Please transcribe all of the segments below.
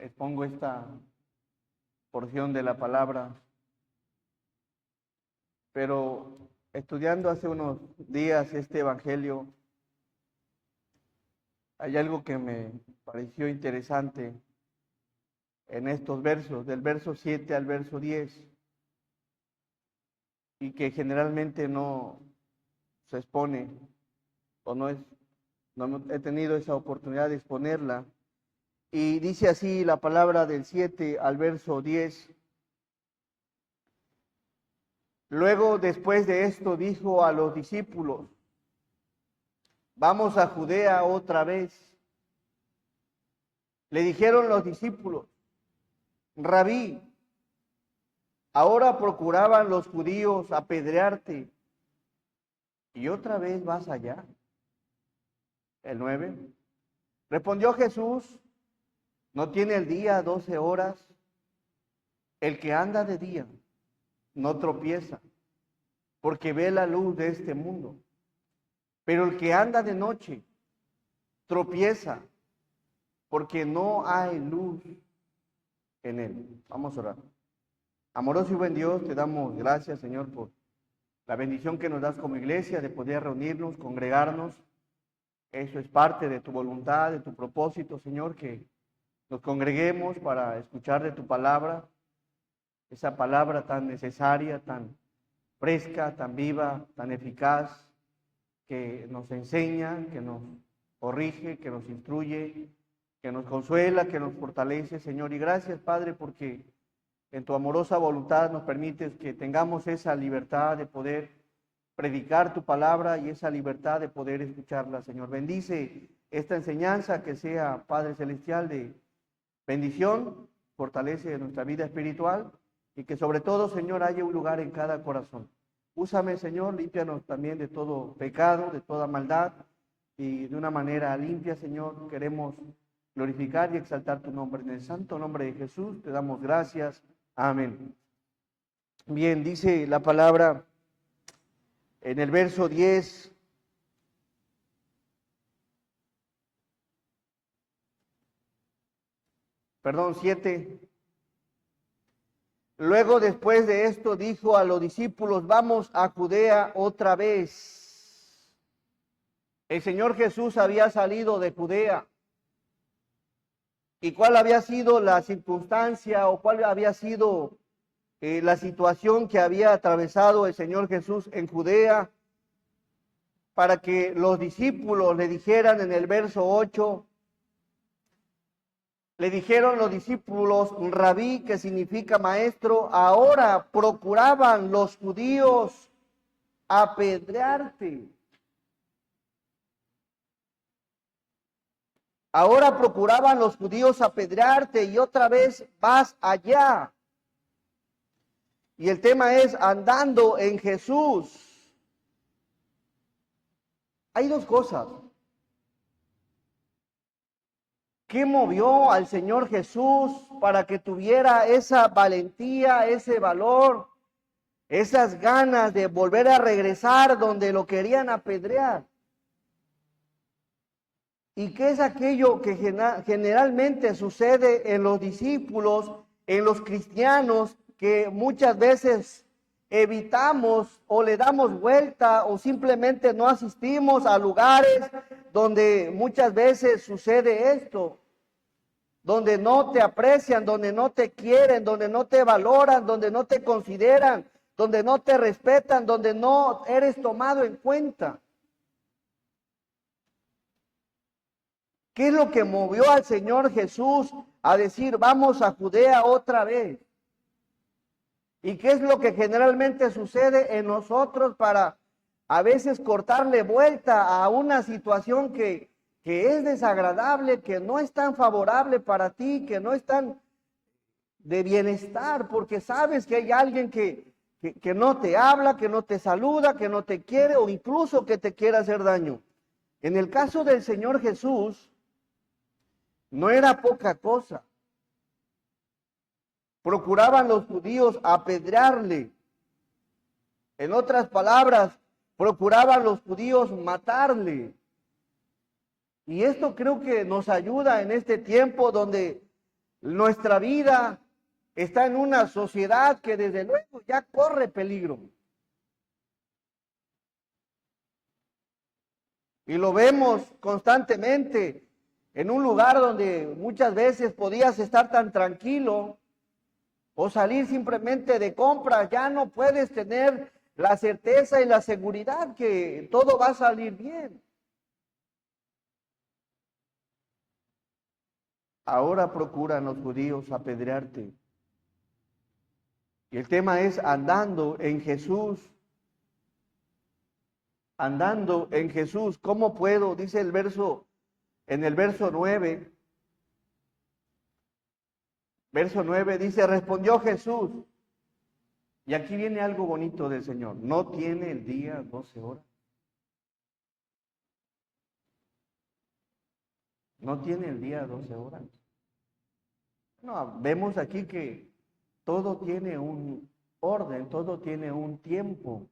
expongo esta porción de la palabra, pero estudiando hace unos días este evangelio, hay algo que me pareció interesante en estos versos, del verso 7 al verso 10, y que generalmente no se expone, o no he tenido esa oportunidad de exponerla. Y dice así la palabra del 7 al verso 10. Luego, después de esto, dijo a los discípulos: vamos a Judea otra vez. Le dijeron los discípulos: Rabí, ahora procuraban los judíos apedrearte, y otra vez vas allá. El 9. Respondió Jesús: ¿no tiene el día 12 horas? El que anda de día no tropieza, porque ve la luz de este mundo. Pero el que anda de noche tropieza, porque no hay luz en él. Vamos a orar. Amoroso y buen Dios, te damos gracias, Señor, por la bendición que nos das como iglesia de poder reunirnos, congregarnos. Eso es parte de tu voluntad, de tu propósito, Señor, que nos congreguemos para escuchar de tu palabra, esa palabra tan necesaria, tan fresca, tan viva, tan eficaz, que nos enseña, que nos corrige, que nos instruye, que nos consuela, que nos fortalece, Señor. Y gracias, Padre, porque en tu amorosa voluntad nos permites que tengamos esa libertad de poder predicar tu palabra y esa libertad de poder escucharla, Señor. Bendice esta enseñanza, que sea, Padre Celestial, de bendición, fortalece nuestra vida espiritual y que sobre todo, Señor, haya un lugar en cada corazón. Úsame, Señor, límpianos también de todo pecado, de toda maldad, y de una manera limpia, Señor, queremos glorificar y exaltar tu nombre. En el santo nombre de Jesús te damos gracias. Amén. Bien, dice la palabra en el verso 10. Perdón, 7. Luego, después de esto, dijo a los discípulos: vamos a Judea otra vez. El Señor Jesús había salido de Judea. ¿Y cuál había sido la circunstancia o cuál había sido la situación que había atravesado el Señor Jesús en Judea? Para que los discípulos le dijeran en el verso 8, le dijeron los discípulos: Rabí, que significa maestro, ahora procuraban los judíos apedrearte. Ahora procuraban los judíos apedrearte y otra vez vas allá. Y el tema es andando en Jesús. Hay dos cosas. ¿Qué movió al Señor Jesús para que tuviera esa valentía, ese valor, esas ganas de volver a regresar donde lo querían apedrear? ¿Y qué es aquello que generalmente sucede en los discípulos, en los cristianos, que muchas veces evitamos o le damos vuelta o simplemente no asistimos a lugares donde muchas veces sucede esto? Donde no te aprecian, donde no te quieren, donde no te valoran, donde no te consideran, donde no te respetan, donde no eres tomado en cuenta. ¿Qué es lo que movió al Señor Jesús a decir: vamos a Judea otra vez? ¿Y qué es lo que generalmente sucede en nosotros para a veces cortarle vuelta a una situación que es desagradable, que no es tan favorable para ti, que no es tan de bienestar, porque sabes que hay alguien que no te habla, que no te saluda, que no te quiere o incluso que te quiere hacer daño? En el caso del Señor Jesús, no era poca cosa. Procuraban los judíos apedrearle. En otras palabras, procuraban los judíos matarle. Y esto creo que nos ayuda en este tiempo donde Nuestra vida está en una sociedad que desde luego ya corre peligro. Y lo vemos constantemente en un lugar donde muchas veces podías estar tan tranquilo o salir simplemente de compras, ya no puedes tener la certeza y la seguridad que todo va a salir bien. Ahora procuran los judíos apedrearte. Y el tema es andando en Jesús. Andando en Jesús. ¿Cómo puedo? Dice el verso, en el verso 9. Verso 9 dice, respondió Jesús. Y aquí viene algo bonito del Señor. ¿No tiene el día 12 horas? ¿No tiene el día 12 horas? No, vemos aquí que todo tiene un orden, todo tiene un tiempo.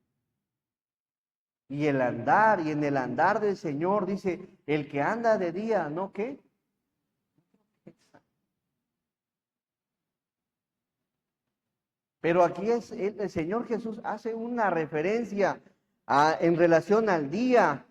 Y el andar, y en el andar del Señor dice, el que anda de día, ¿no qué? Pero aquí es el Señor Jesús hace una referencia en relación al día.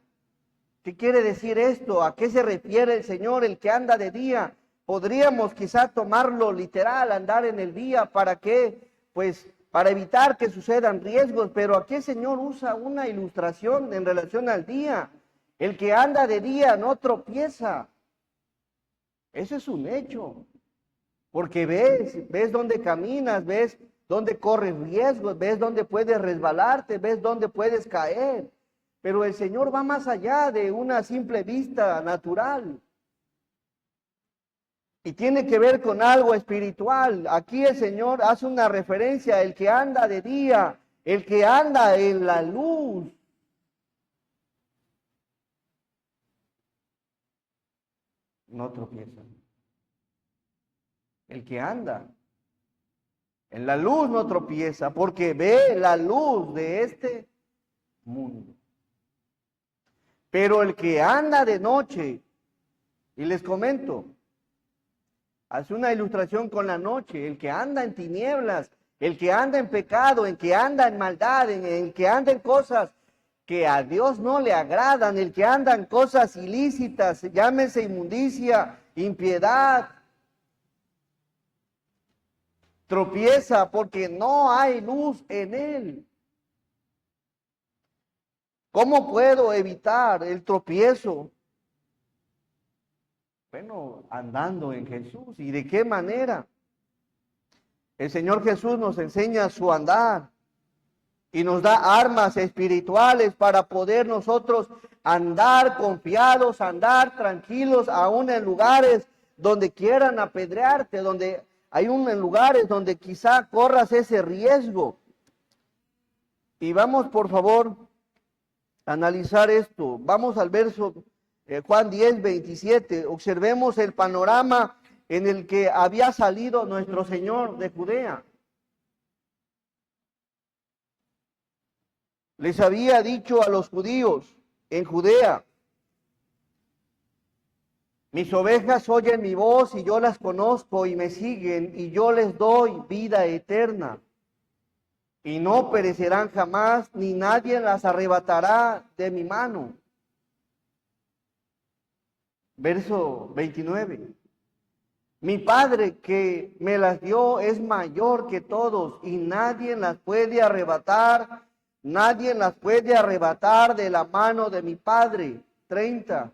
¿Qué quiere decir esto? ¿A qué se refiere el Señor, el que anda de día? Podríamos quizá tomarlo literal, andar en el día, ¿para qué? Pues para evitar que sucedan riesgos, pero aquí el Señor usa una ilustración en relación al día. El que anda de día no tropieza. Eso es un hecho, porque ves dónde caminas, ves dónde corres riesgos, ves dónde puedes resbalarte, ves dónde puedes caer. Pero el Señor va más allá de una simple vista natural. Y tiene que ver con algo espiritual. Aquí el Señor hace una referencia, el que anda de día, el que anda en la luz. No tropieza. El que anda en la luz no tropieza, porque ve la luz de este mundo. Pero el que anda de noche, y les comento, hace una ilustración con la noche, el que anda en tinieblas, el que anda en pecado, el que anda en maldad, el que anda en cosas que a Dios no le agradan, el que anda en cosas ilícitas, llámese inmundicia, impiedad, tropieza porque no hay luz en él. ¿Cómo puedo evitar el tropiezo? Bueno, andando en Jesús. ¿Y de qué manera? El Señor Jesús nos enseña su andar y nos da armas espirituales para poder nosotros andar confiados, andar tranquilos, aún en lugares donde quieran apedrearte, donde hay en lugares donde quizá corras ese riesgo. Y vamos, por favor, a analizar esto. Vamos al verso Juan 10, 27, observemos el panorama en el que había salido nuestro Señor de Judea. Les había dicho a los judíos en Judea, mis ovejas oyen mi voz y yo las conozco y me siguen y yo les doy vida eterna. Y no perecerán jamás, ni nadie las arrebatará de mi mano. Verso 29. Mi Padre que me las dio es mayor que todos y nadie las puede arrebatar, nadie las puede arrebatar de la mano de mi Padre. 30.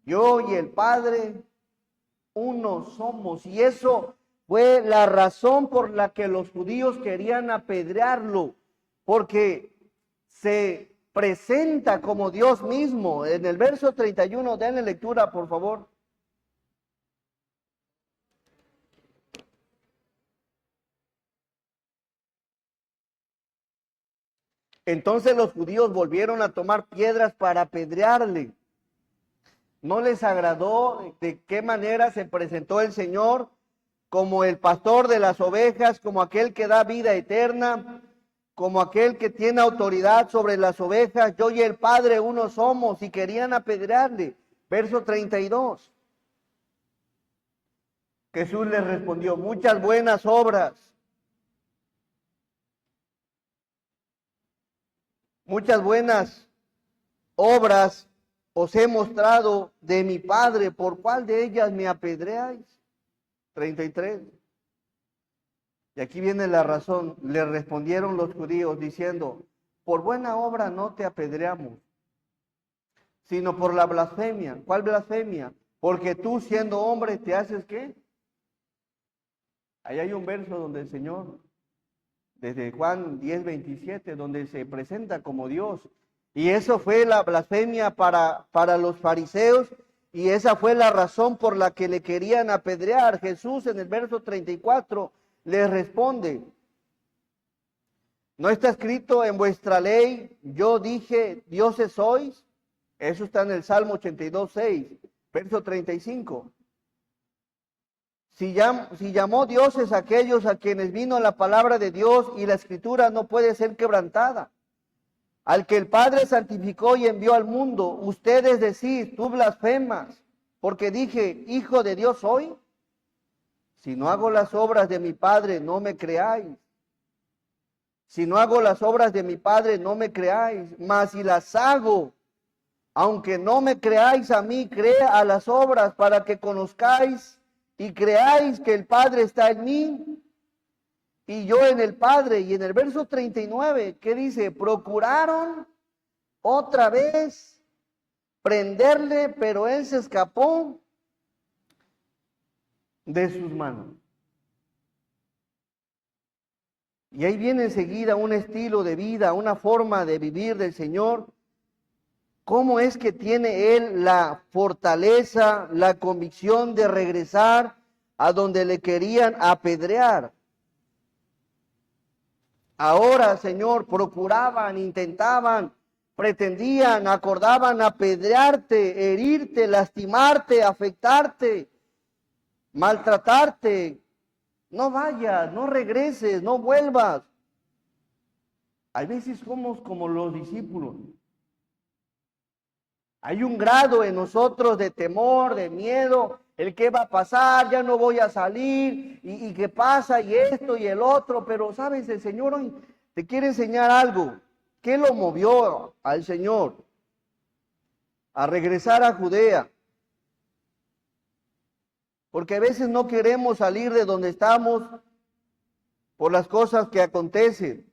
Yo y el Padre uno somos. Y eso fue la razón por la que los judíos querían apedrearlo, porque se presenta como Dios mismo. En el verso 31, denle lectura, por favor. Entonces los judíos volvieron a tomar piedras para apedrearle. No les agradó de qué manera se presentó el Señor como el pastor de las ovejas, como aquel que da vida eterna, como aquel que tiene autoridad sobre las ovejas. Yo y el Padre uno somos, y querían apedrearle. Verso 32. Jesús les respondió, muchas buenas obras. Muchas buenas obras os he mostrado de mi Padre, ¿por cuál de ellas me apedreáis? 33. Y aquí viene la razón. Le respondieron los judíos diciendo, por buena obra no te apedreamos, sino por la blasfemia. ¿Cuál blasfemia? Porque tú siendo hombre te haces ¿qué? Ahí hay un verso donde el Señor, desde Juan 10:27, donde se presenta como Dios. Y eso fue la blasfemia para los fariseos, y esa fue la razón por la que le querían apedrear. Jesús en el verso 34 les responde, ¿no está escrito en vuestra ley, yo dije, dioses sois? Eso está en el Salmo 82:6, verso 35. Si llamó dioses a aquellos a quienes vino la palabra de Dios y la escritura no puede ser quebrantada. Al que el Padre santificó y envió al mundo, ustedes decís, tú blasfemas, porque dije, hijo de Dios soy. Si no hago las obras de mi Padre, no me creáis. Si no hago las obras de mi Padre, no me creáis. Mas si las hago, aunque no me creáis a mí, crea a las obras para que conozcáis y creáis que el Padre está en mí y yo en el Padre. Y en el verso 39, ¿qué dice? Procuraron otra vez prenderle, pero él se escapó de sus manos. Y ahí viene enseguida un estilo de vida, una forma de vivir del Señor. ¿Cómo es que tiene él la fortaleza, la convicción de regresar a donde le querían apedrear? Ahora, Señor, procuraban, intentaban, pretendían, acordaban apedrearte, herirte, lastimarte, afectarte, maltratarte. No vayas, no regreses, no vuelvas. Hay veces somos como los discípulos. Hay un grado en nosotros de temor, de miedo, el qué va a pasar, ya no voy a salir, y qué pasa, y esto y el otro, pero sabes, el Señor hoy te quiere enseñar algo. ¿Qué lo movió al Señor a regresar a Judea? Porque a veces no queremos salir de donde estamos por las cosas que acontecen.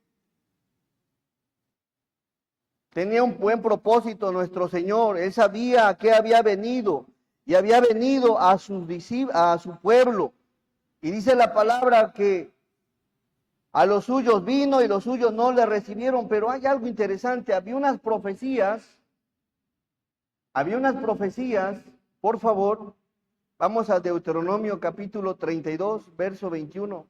Tenía un buen propósito nuestro Señor. Él sabía a qué había venido. Y había venido a su pueblo. Y dice la palabra que a los suyos vino y los suyos no le recibieron. Pero hay algo interesante. Había unas profecías. Por favor, vamos a Deuteronomio capítulo 32, verso 21.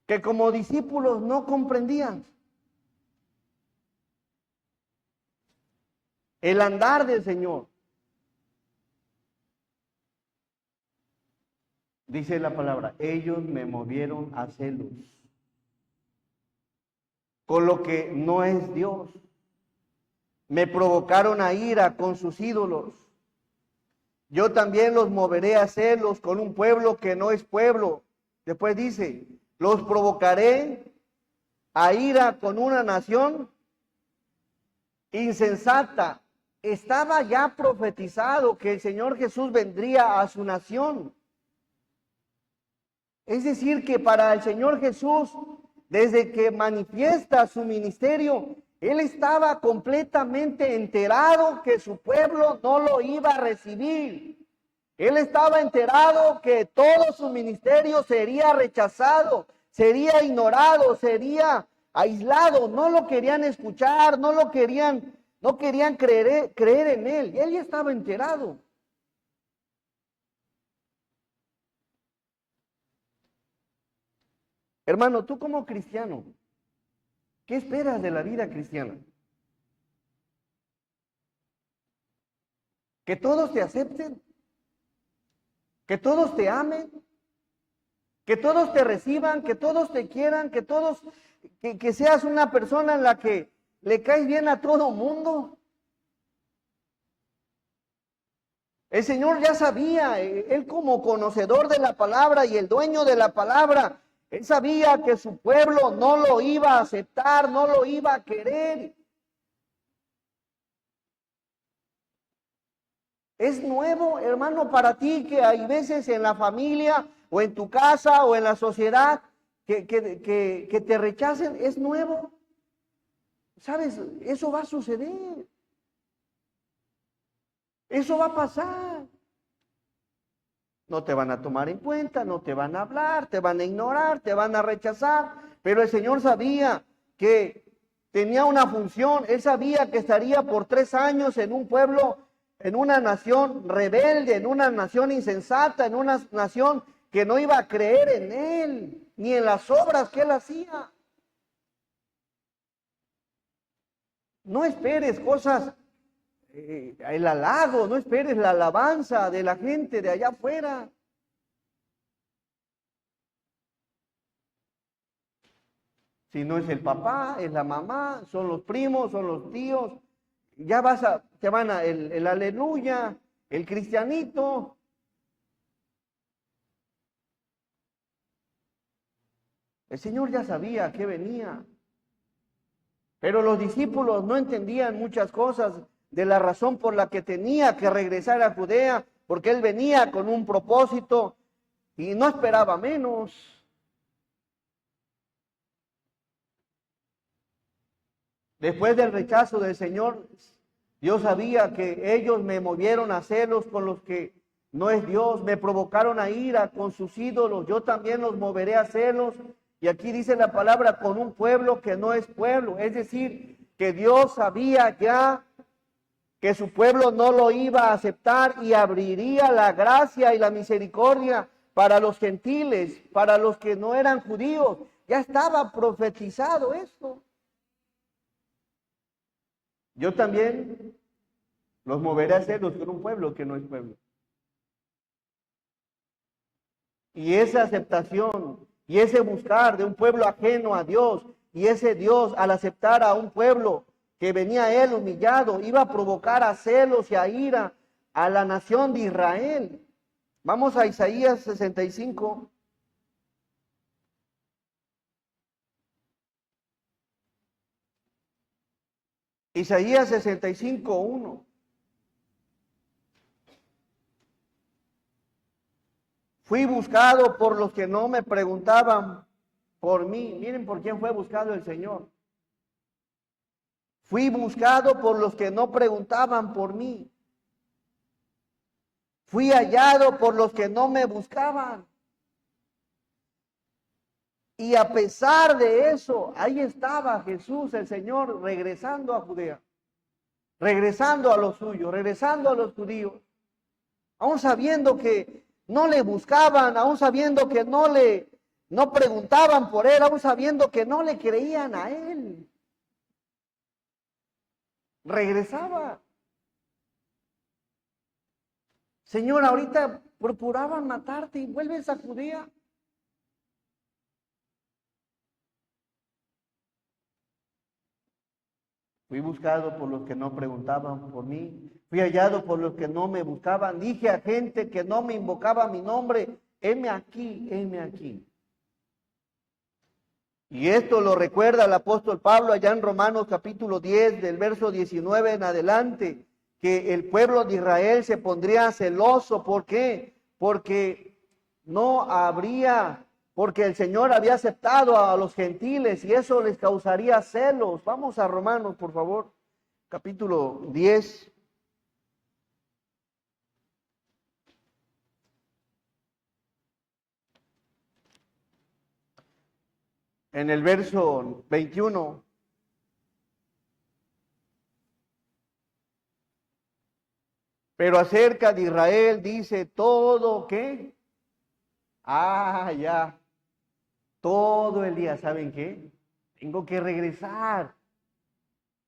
Que como discípulos no comprendían el andar del Señor. Dice la palabra, ellos me movieron a celos con lo que no es Dios. Me provocaron a ira con sus ídolos. Yo también los moveré a celos con un pueblo que no es pueblo. Después dice, los provocaré a ira con una nación insensata. Estaba ya profetizado que el Señor Jesús vendría a su nación. Es decir, que para el Señor Jesús, desde que manifiesta su ministerio, Él estaba completamente enterado que su pueblo no lo iba a recibir. Él estaba enterado que todo su ministerio sería rechazado, sería ignorado, sería aislado. No lo querían escuchar, no querían creer en él. Y él ya estaba enterado. Hermano, tú como cristiano, ¿qué esperas de la vida cristiana? ¿Que todos te acepten? ¿Que todos te amen? ¿Que todos te reciban? ¿Que todos te quieran? ¿Que seas una persona en la que le caes bien a todo mundo? El Señor ya sabía, Él como conocedor de la palabra y el dueño de la palabra, Él sabía que su pueblo no lo iba a aceptar, no lo iba a querer. Es nuevo, hermano, para ti que hay veces en la familia o en tu casa o en la sociedad que te rechacen, es nuevo. ¿Sabes? Eso va a suceder. Eso va a pasar. No te van a tomar en cuenta, no te van a hablar, te van a ignorar, te van a rechazar. Pero el Señor sabía que tenía una función. Él sabía que estaría por 3 años en un pueblo, en una nación rebelde, en una nación insensata, en una nación que no iba a creer en Él, ni en las obras que Él hacía. No esperes cosas, el halago, no esperes la alabanza de la gente de allá afuera. Si no es el papá, es la mamá, son los primos, son los tíos. Ya te van a el aleluya, el cristianito. El Señor ya sabía que venía. Pero los discípulos no entendían muchas cosas de la razón por la que tenía que regresar a Judea, porque Él venía con un propósito y no esperaba menos. Después del rechazo del Señor, Dios sabía que ellos me movieron a celos con los que no es Dios, me provocaron a ira con sus ídolos, yo también los moveré a celos. Y aquí dice la palabra, con un pueblo que no es pueblo, es decir, que Dios sabía ya que su pueblo no lo iba a aceptar y abriría la gracia y la misericordia para los gentiles, para los que no eran judíos. Ya estaba profetizado esto. Yo también los moveré a celos con un pueblo que no es pueblo. Y esa aceptación y ese buscar de un pueblo ajeno a Dios y ese Dios al aceptar a un pueblo que venía a él humillado, iba a provocar a celos y a ira a la nación de Israel. Vamos a Isaías 65. Isaías 65, 1. Fui buscado por los que no me preguntaban por mí. Miren por quién fue buscado el Señor. Fui buscado por los que no preguntaban por mí. Fui hallado por los que no me buscaban. Y a pesar de eso, ahí estaba Jesús, el Señor, regresando a Judea, regresando a los suyos, regresando a los judíos, aún sabiendo que no le buscaban, aún sabiendo que no preguntaban por él, aún sabiendo que no le creían a él. Regresaba. Señor, ahorita procuraban matarte y vuelves a Judea. Fui buscado por los que no preguntaban por mí. Fui hallado por los que no me buscaban. Dije a gente que no me invocaba mi nombre, heme aquí, heme aquí. Y esto lo recuerda el apóstol Pablo allá en Romanos capítulo 10, del verso 19 en adelante, que el pueblo de Israel se pondría celoso. ¿Por qué? Porque no habría, porque el Señor había aceptado a los gentiles y eso les causaría celos. Vamos a Romanos, por favor, capítulo 10. En el verso 21. Pero acerca de Israel dice todo, ¿qué? Ya, todo el día, ¿saben qué? Tengo que regresar.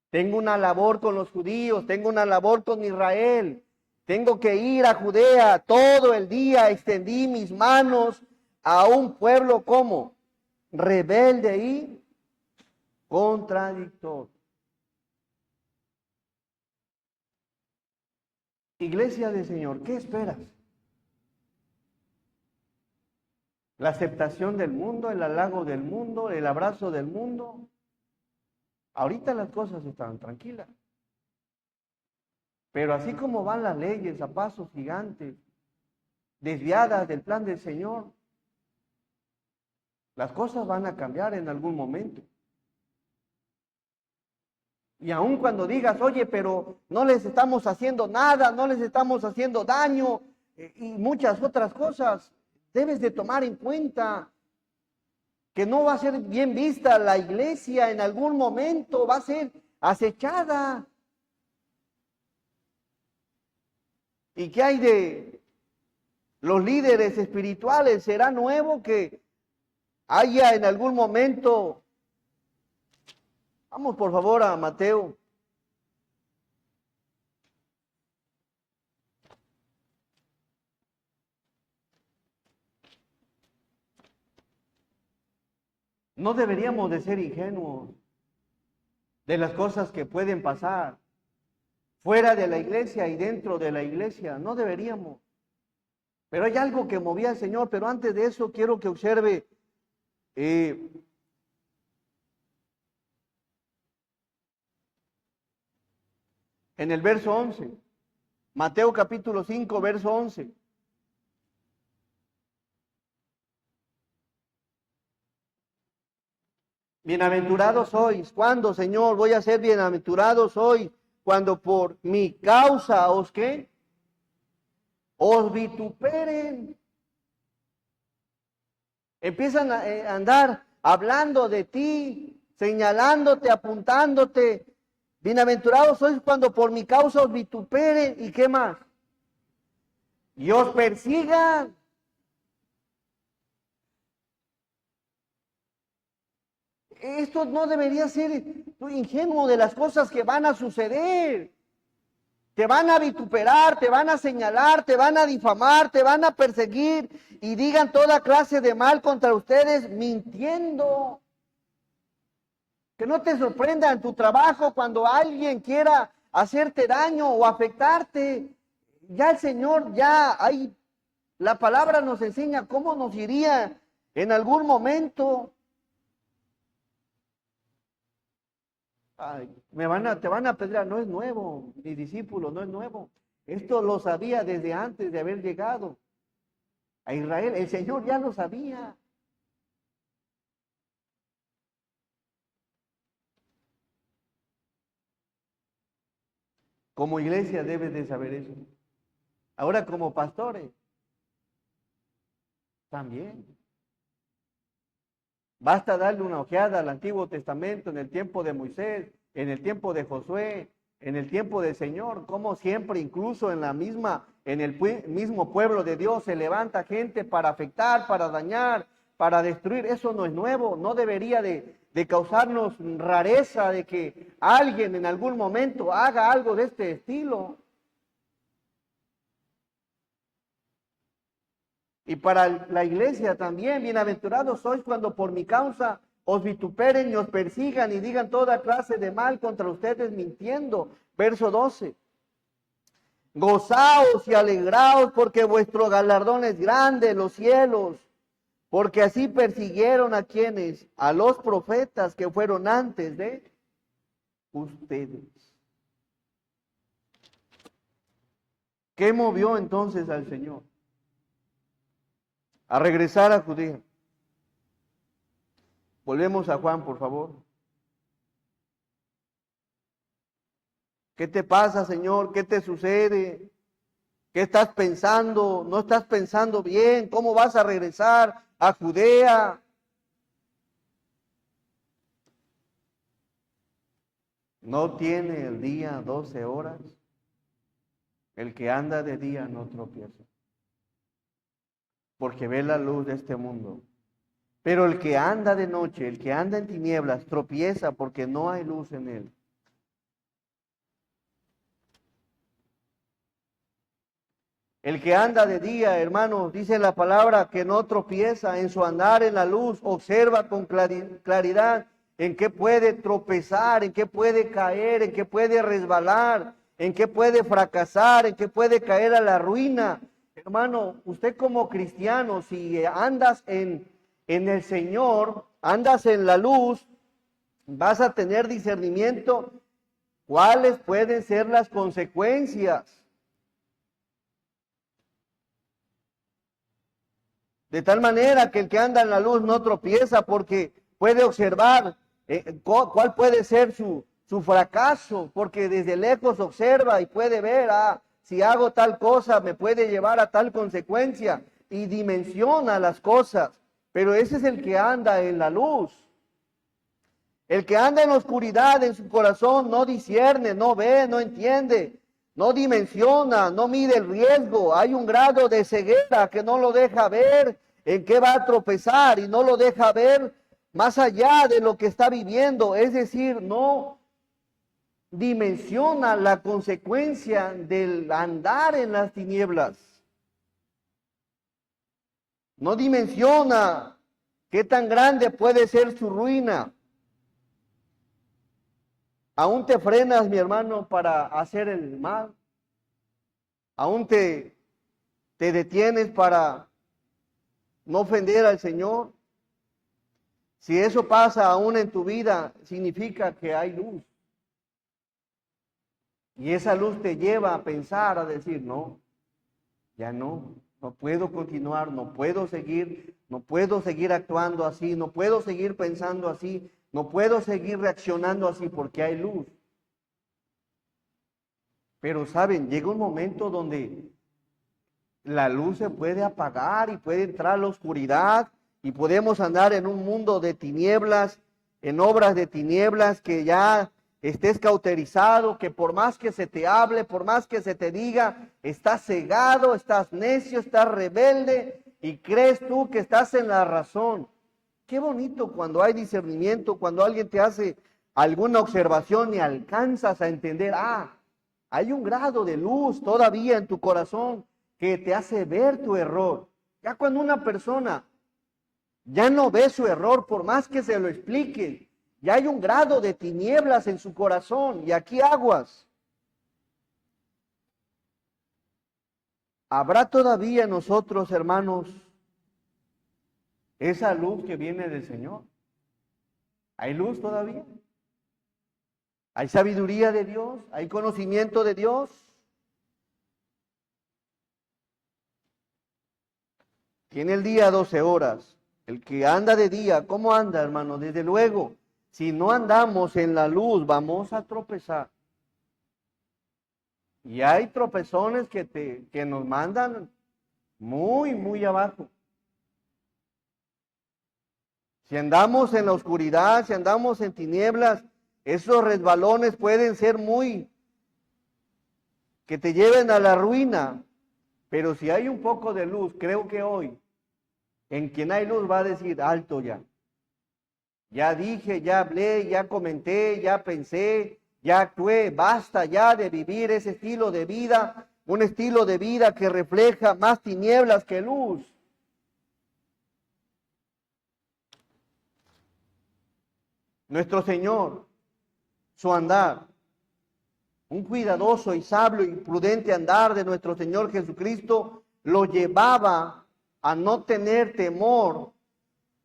Tengo una labor con los judíos, tengo una labor con Israel. Tengo que ir a Judea todo el día. Extendí mis manos a un pueblo como rebelde y contradictorio. Iglesia del Señor, ¿qué esperas? ¿La aceptación del mundo, el halago del mundo, el abrazo del mundo? Ahorita las cosas están tranquilas. Pero así como van las leyes a pasos gigantes, desviadas del plan del Señor, las cosas van a cambiar en algún momento. Y aun cuando digas, oye, pero no les estamos haciendo nada, no les estamos haciendo daño, y muchas otras cosas, debes de tomar en cuenta que no va a ser bien vista la iglesia en algún momento, va a ser acechada. ¿Y qué hay de los líderes espirituales? ¿Será nuevo que haya en algún momento? Vamos por favor a Mateo. No deberíamos de ser ingenuos de las cosas que pueden pasar fuera de la iglesia y dentro de la iglesia. No deberíamos. Pero hay algo que movía al Señor. Pero antes de eso quiero que observe en el verso 11. Mateo capítulo 5, verso 11. Bienaventurados sois. ¿Cuándo, Señor, voy a ser bienaventurados sois? Cuando por mi causa os ¿qué? Os vituperen. Empiezan a andar hablando de ti, señalándote, apuntándote. Bienaventurados sois cuando por mi causa os vituperen. ¿Y qué más? Y os persigan. Esto no debería ser ingenuo de las cosas que van a suceder. Te van a vituperar, te van a señalar, te van a difamar, te van a perseguir y digan toda clase de mal contra ustedes mintiendo. Que no te sorprenda en tu trabajo cuando alguien quiera hacerte daño o afectarte. Ya el Señor, la palabra nos enseña cómo nos iría en algún momento. Ay, te van a apedrear, no es nuevo, mi discípulo, no es nuevo. Esto lo sabía desde antes de haber llegado a Israel. El Señor ya lo sabía. Como iglesia debes de saber eso. Ahora como pastores, también. Basta darle una ojeada al Antiguo Testamento en el tiempo de Moisés, en el tiempo de Josué, en el tiempo del Señor, como siempre, incluso en el mismo pueblo de Dios se levanta gente para afectar, para dañar, para destruir. Eso no es nuevo, no debería de causarnos rareza de que alguien en algún momento haga algo de este estilo. Y para la iglesia también, bienaventurados sois cuando por mi causa os vituperen y os persigan y digan toda clase de mal contra ustedes mintiendo. Verso 12. Gozaos y alegraos porque vuestro galardón es grande en los cielos, porque así persiguieron a quienes, a los profetas que fueron antes de ustedes. ¿Qué movió entonces al Señor a regresar a Judea? Volvemos a Juan, por favor. ¿Qué te pasa, Señor? ¿Qué te sucede? ¿Qué estás pensando? ¿No estás pensando bien? ¿Cómo vas a regresar a Judea? ¿No tiene el día 12 horas? El que anda de día no tropieza, porque ve la luz de este mundo. Pero el que anda de noche, el que anda en tinieblas, tropieza porque no hay luz en él. El que anda de día, hermanos, dice la palabra que no tropieza en su andar en la luz, observa con claridad en qué puede tropezar, en qué puede caer, en qué puede resbalar, en qué puede fracasar, en qué puede caer a la ruina. Hermano, usted como cristiano, si andas en el Señor, andas en la luz, vas a tener discernimiento cuáles pueden ser las consecuencias. De tal manera que el que anda en la luz no tropieza porque puede observar cuál puede ser su fracaso, porque desde lejos observa y puede ver, si hago tal cosa me puede llevar a tal consecuencia y dimensiona las cosas. Pero ese es el que anda en la luz. El que anda en la oscuridad en su corazón no discierne, no ve, no entiende, no dimensiona, no mide el riesgo. Hay un grado de ceguera que no lo deja ver en qué va a tropezar y no lo deja ver más allá de lo que está viviendo. Es decir, no dimensiona la consecuencia del andar en las tinieblas. No dimensiona qué tan grande puede ser su ruina. ¿Aún te frenas, mi hermano, para hacer el mal? ¿Aún te detienes para no ofender al Señor? Si eso pasa aún en tu vida, significa que hay luz. Y esa luz te lleva a pensar, a decir, no, ya no puedo continuar, no puedo seguir actuando así, no puedo seguir pensando así, no puedo seguir reaccionando así porque hay luz. Pero saben, llega un momento donde la luz se puede apagar y puede entrar la oscuridad y podemos andar en un mundo de tinieblas, en obras de tinieblas, que ya estés cauterizado, que por más que se te hable, por más que se te diga, estás cegado, estás necio, estás rebelde y crees tú que estás en la razón. Qué bonito cuando hay discernimiento, cuando alguien te hace alguna observación y alcanzas a entender, hay un grado de luz todavía en tu corazón que te hace ver tu error. Ya cuando una persona ya no ve su error, por más que se lo explique, ya hay un grado de tinieblas en su corazón y aquí aguas. ¿Habrá todavía en nosotros, hermanos, esa luz que viene del Señor? ¿Hay luz todavía? ¿Hay sabiduría de Dios? ¿Hay conocimiento de Dios? Tiene el día 12 horas. El que anda de día, ¿cómo anda, hermano? Desde luego, si no andamos en la luz, vamos a tropezar. Y hay tropezones que nos mandan muy, muy abajo. Si andamos en la oscuridad, si andamos en tinieblas, esos resbalones pueden ser que te lleven a la ruina. Pero si hay un poco de luz, creo que hoy, en quien hay luz va a decir, alto ya. Ya dije, ya hablé, ya comenté, ya pensé, ya actué, basta ya de vivir ese estilo de vida, un estilo de vida que refleja más tinieblas que luz. Nuestro Señor, su andar, un cuidadoso y sabio y prudente andar de nuestro Señor Jesucristo, lo llevaba a no tener temor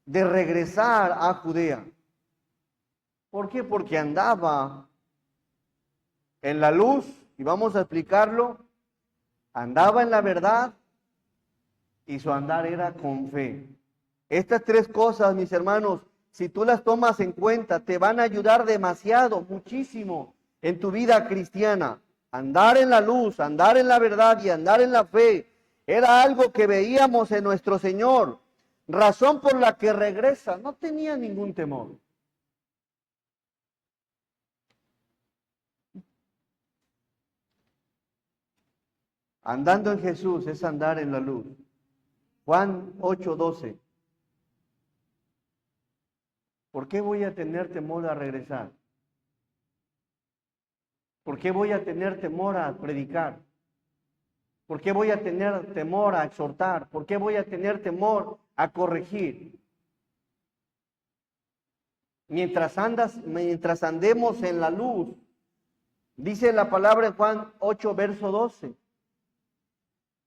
de regresar a Judea. ¿Por qué? Porque andaba en la luz, y vamos a explicarlo, andaba en la verdad y su andar era con fe. Estas tres cosas, mis hermanos, si tú las tomas en cuenta, te van a ayudar demasiado, muchísimo en tu vida cristiana. Andar en la luz, andar en la verdad y andar en la fe era algo que veíamos en nuestro Señor. Razón por la que regresa, no tenía ningún temor. Andando en Jesús es andar en la luz. Juan 8:12. ¿Por qué voy a tener temor a regresar? ¿Por qué voy a tener temor a predicar? ¿Por qué voy a tener temor a exhortar? ¿Por qué voy a tener temor a corregir? Mientras andemos en la luz, Dice la palabra en Juan 8, verso 12.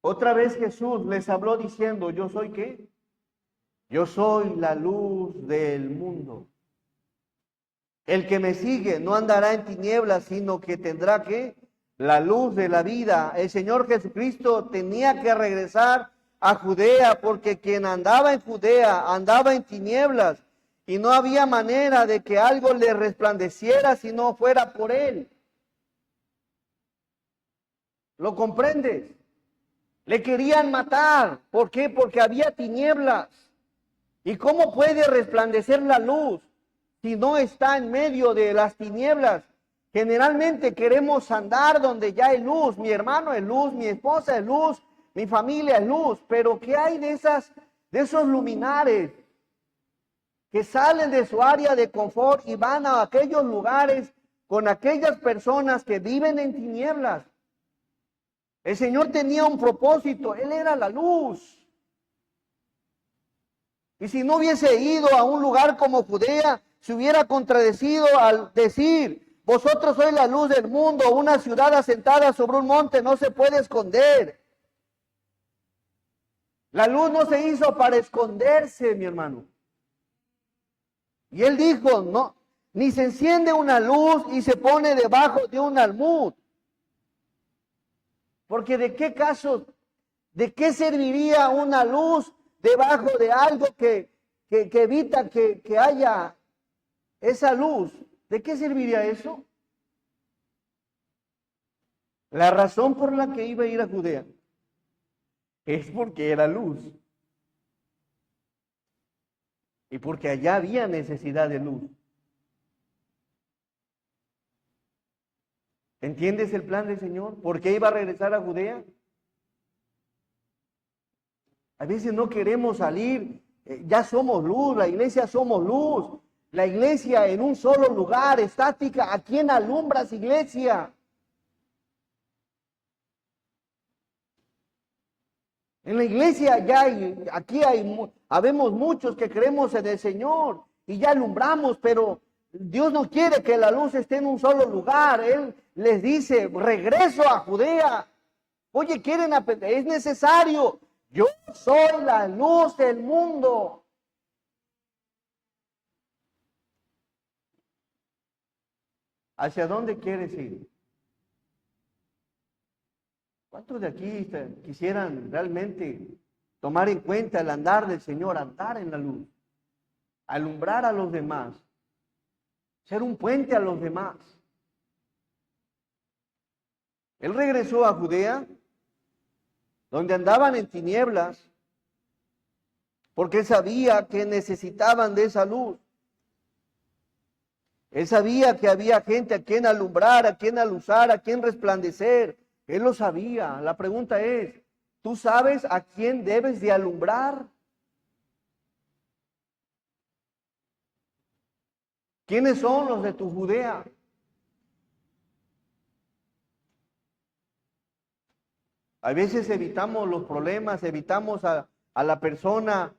Otra vez Jesús les habló diciendo, ¿yo soy qué? Yo soy la luz del mundo. El que me sigue no andará en tinieblas, sino que tendrá ¿qué? La luz de la vida. El Señor Jesucristo tenía que regresar a Judea, porque quien andaba en Judea andaba en tinieblas, y no había manera de que algo le resplandeciera si no fuera por él. ¿Lo comprendes? Le querían matar. ¿Por qué? Porque había tinieblas. ¿Y cómo puede resplandecer la luz si no está en medio de las tinieblas? Generalmente queremos andar donde ya hay luz. Mi hermano es luz, mi esposa es luz, mi familia es luz. Pero ¿qué hay de esos luminares que salen de su área de confort y van a aquellos lugares con aquellas personas que viven en tinieblas? El Señor tenía un propósito, Él era la luz. Y si no hubiese ido a un lugar como Judea, se hubiera contradecido al decir, vosotros sois la luz del mundo, una ciudad asentada sobre un monte no se puede esconder. La luz no se hizo para esconderse, mi hermano. Y él dijo, no, ni se enciende una luz y se pone debajo de un almud. Porque de qué serviría una luz debajo de algo que evita que haya esa luz? ¿De qué serviría eso? La razón por la que iba a ir a Judea es porque era luz. Y porque allá había necesidad de luz. ¿Entiendes el plan del Señor? ¿Por qué iba a regresar a Judea? A veces no queremos salir, ya somos luz, la iglesia somos luz. La iglesia en un solo lugar, estática. ¿A quién alumbras, iglesia? En la iglesia ya habemos muchos que creemos en el Señor y ya alumbramos, pero Dios no quiere que la luz esté en un solo lugar. Él les dice, regreso a Judea. Oye, es necesario. Yo soy la luz del mundo. ¿Hacia dónde quieres ir? ¿Cuántos de aquí quisieran realmente tomar en cuenta el andar del Señor, andar en la luz, alumbrar a los demás, ser un puente a los demás? Él regresó a Judea, donde andaban en tinieblas, porque él sabía que necesitaban de esa luz. Él sabía que había gente a quien alumbrar, a quien aluzar, a quien resplandecer. Él lo sabía. La pregunta es, ¿tú sabes a quién debes de alumbrar? ¿Quiénes son los de tu Judea? A veces evitamos los problemas, evitamos a la persona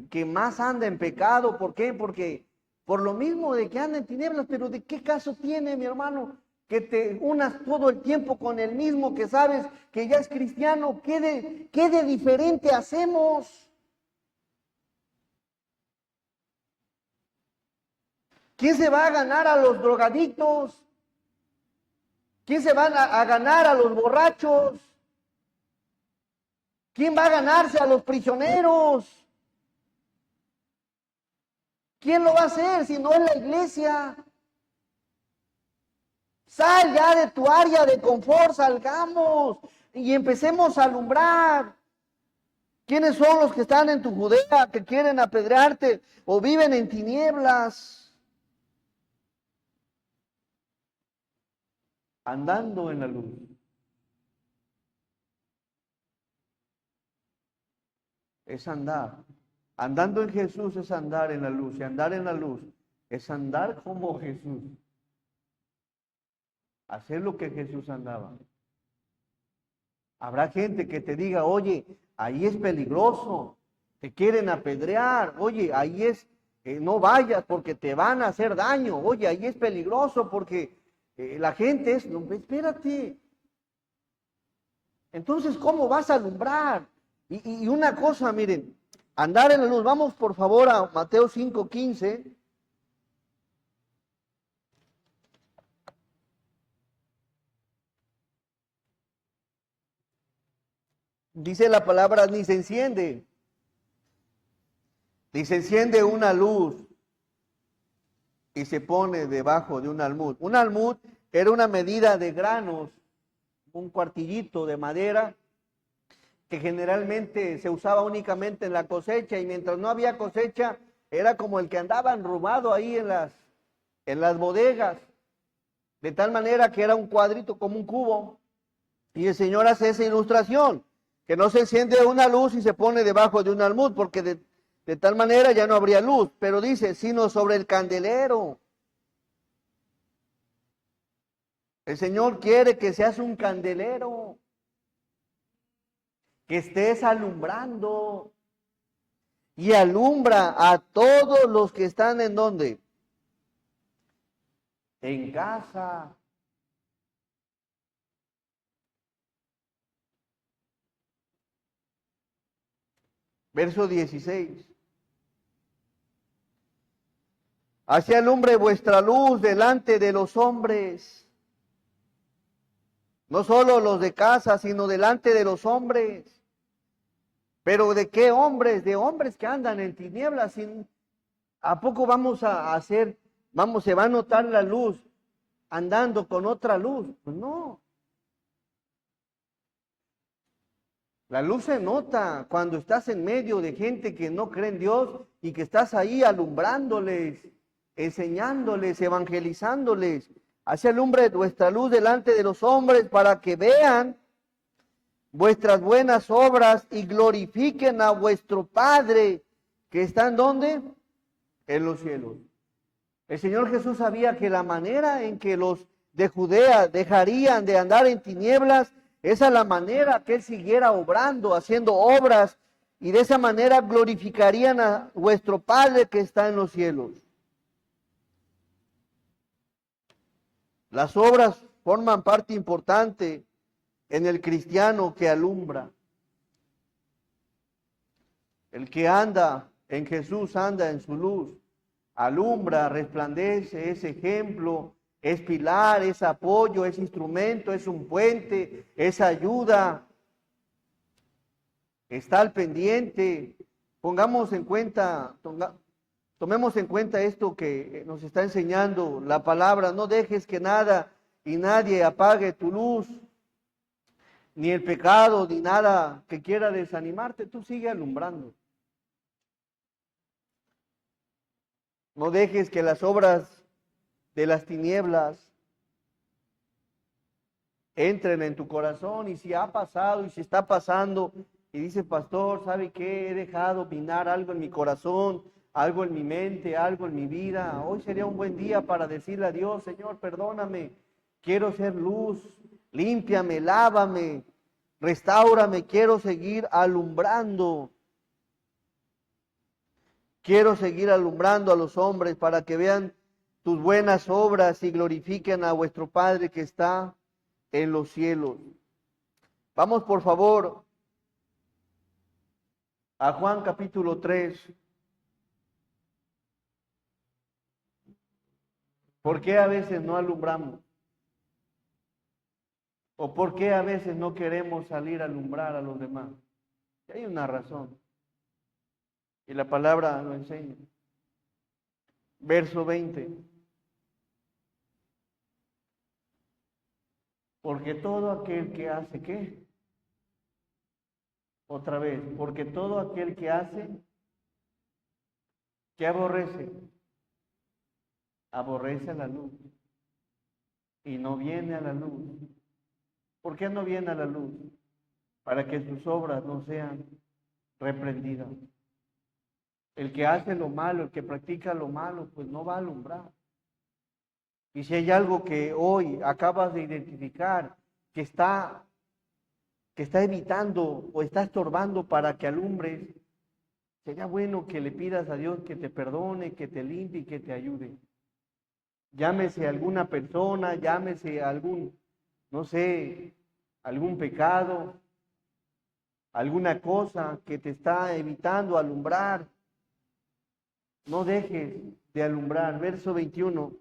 que más anda en pecado. ¿Por qué? Porque por lo mismo de que anda en tinieblas, pero ¿de qué caso tiene, mi hermano, que te unas todo el tiempo con el mismo que sabes que ya es cristiano? ¿Qué de diferente hacemos? ¿Quién se va a ganar a los drogadictos? ¿Quién se va a ganar a los borrachos? ¿Quién va a ganarse a los prisioneros? ¿Quién lo va a hacer si no es la iglesia? Sal ya de tu área de confort, salgamos y empecemos a alumbrar. ¿Quiénes son los que están en tu Judea, que quieren apedrearte o viven en tinieblas? Andando en la luz. Es andar. Andando en Jesús es andar en la luz. Y andar en la luz es andar como Jesús. Hacer lo que Jesús andaba. Habrá gente que te diga, oye, ahí es peligroso, te quieren apedrear, oye, ahí no vayas porque te van a hacer daño, oye, ahí es peligroso porque La gente es, no, espérate. Entonces, ¿cómo vas a alumbrar? Y una cosa, miren, andar en la luz. Vamos por favor a Mateo 5:15. Dice la palabra, ni se enciende una luz y se pone debajo de un almud. Un almud era una medida de granos, un cuartillito de madera que generalmente se usaba únicamente en la cosecha, y mientras no había cosecha era como el que andaba enrumado ahí en las bodegas, de tal manera que era un cuadrito como un cubo. Y el Señor hace esa ilustración, que no se enciende una luz y se pone debajo de un almud, porque de tal manera ya no habría luz, pero dice, sino sobre el candelero. El Señor quiere que seas un candelero, que estés alumbrando, y alumbra a todos los que están en donde, en casa. Verso 16. Así alumbre vuestra luz delante de los hombres, no solo los de casa, sino delante de los hombres. Pero ¿de qué hombres? De hombres que andan en tinieblas. ¿A poco vamos a hacer, se va a notar la luz andando con otra luz? Pues no. La luz se nota cuando estás en medio de gente que no cree en Dios y que estás ahí alumbrándoles, enseñándoles, evangelizándoles. Así alumbre vuestra luz delante de los hombres para que vean vuestras buenas obras y glorifiquen a vuestro Padre que está en ¿dónde? En los cielos. El Señor Jesús sabía que la manera en que los de Judea dejarían de andar en tinieblas, esa es la manera que Él siguiera obrando, haciendo obras, y de esa manera glorificarían a vuestro Padre que está en los cielos. Las obras forman parte importante en el cristiano que alumbra. El que anda en Jesús anda en su luz, alumbra, resplandece, es ejemplo, es pilar, es apoyo, es instrumento, es un puente, es ayuda, está al pendiente. Pongamos en cuenta, tomemos en cuenta esto que nos está enseñando la palabra. No dejes que nada y nadie apague tu luz, ni el pecado, ni nada que quiera desanimarte. Tú sigue alumbrando. No dejes que las obras de las tinieblas entren en tu corazón. Y si ha pasado y si está pasando y dice, pastor, ¿sabe qué? He dejado minar algo en mi corazón, algo en mi mente, algo en mi vida. Hoy sería un buen día para decirle a Dios, Señor, perdóname, quiero ser luz, límpiame, lávame, restáurame, quiero seguir alumbrando. Quiero seguir alumbrando a los hombres para que vean tus buenas obras y glorifiquen a vuestro Padre que está en los cielos. Vamos por favor a Juan capítulo 3. ¿Por qué a veces no alumbramos? ¿O por qué a veces no queremos salir a alumbrar a los demás? Hay una razón. Y la palabra lo enseña. Verso 20. Porque todo aquel que hace, ¿qué? Otra vez, porque todo aquel que hace, ¿qué aborrece? Aborrece la luz y no viene a la luz. ¿Por qué no viene a la luz? Para que sus obras no sean reprendidas. El que hace lo malo, el que practica lo malo, pues no va a alumbrar. Y si hay algo que hoy acabas de identificar que está evitando o está estorbando para que alumbres, sería bueno que le pidas a Dios que te perdone, que te limpie y que te ayude. llámese alguna persona, llámese algún, no sé, algún pecado, alguna cosa que te está evitando alumbrar, no dejes de alumbrar. Verso 21.